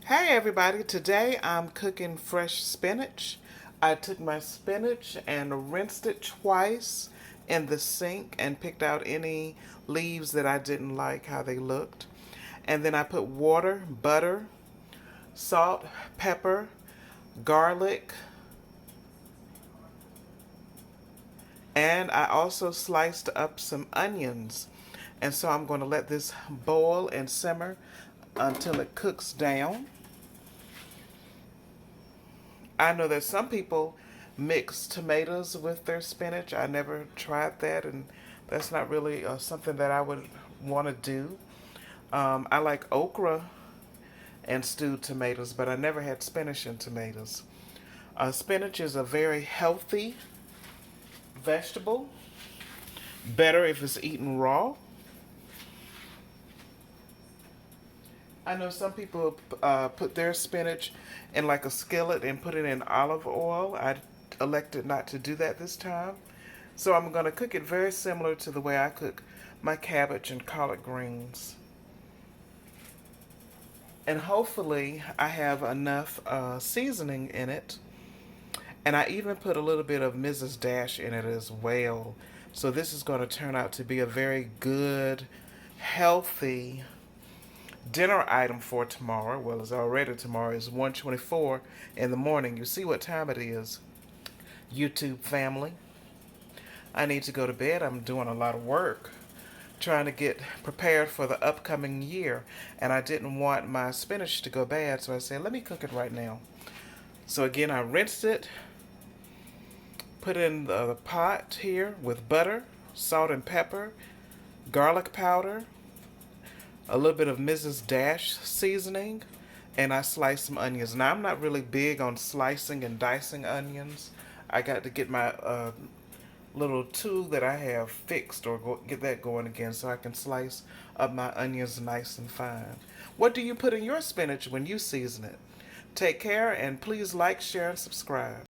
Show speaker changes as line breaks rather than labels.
Hey everybody, today I'm cooking fresh spinach. I took my spinach and rinsed it twice in the sink and picked out any leaves that I didn't like how they looked. And then I put water, butter, salt, pepper, garlic, and I also sliced up some onions. And so I'm going to let this boil and simmer until it cooks down. I know that some people mix tomatoes with their spinach. I never tried that, and that's not really something that I would want to do. I like okra and stewed tomatoes, but I never had spinach and tomatoes. Spinach is a very healthy vegetable, better if it's eaten raw. I know some people put their spinach in like a skillet and put it in olive oil. I elected not to do that this time. So I'm going to cook it very similar to the way I cook my cabbage and collard greens. And hopefully I have enough seasoning in it. And I even put a little bit of Mrs. Dash in it as well. So this is going to turn out to be a very good, healthy dinner item for tomorrow. Well, it's already tomorrow. It's 1:24 in the morning. You see what time it is, YouTube family. I need to go to bed. I'm doing a lot of work trying to get prepared for the upcoming year, and I didn't want my spinach to go bad, so I said, let me cook it right now. So again, I rinsed it, put it in the pot here with butter, salt and pepper, garlic powder, a little bit of Mrs. Dash seasoning, and I sliced some onions. Now, I'm not really big on slicing and dicing onions. I got to get my little tool that I have fixed or get that going again so I can slice up my onions nice and fine. What do you put in your spinach when you season it? Take care, and please like, share, and subscribe.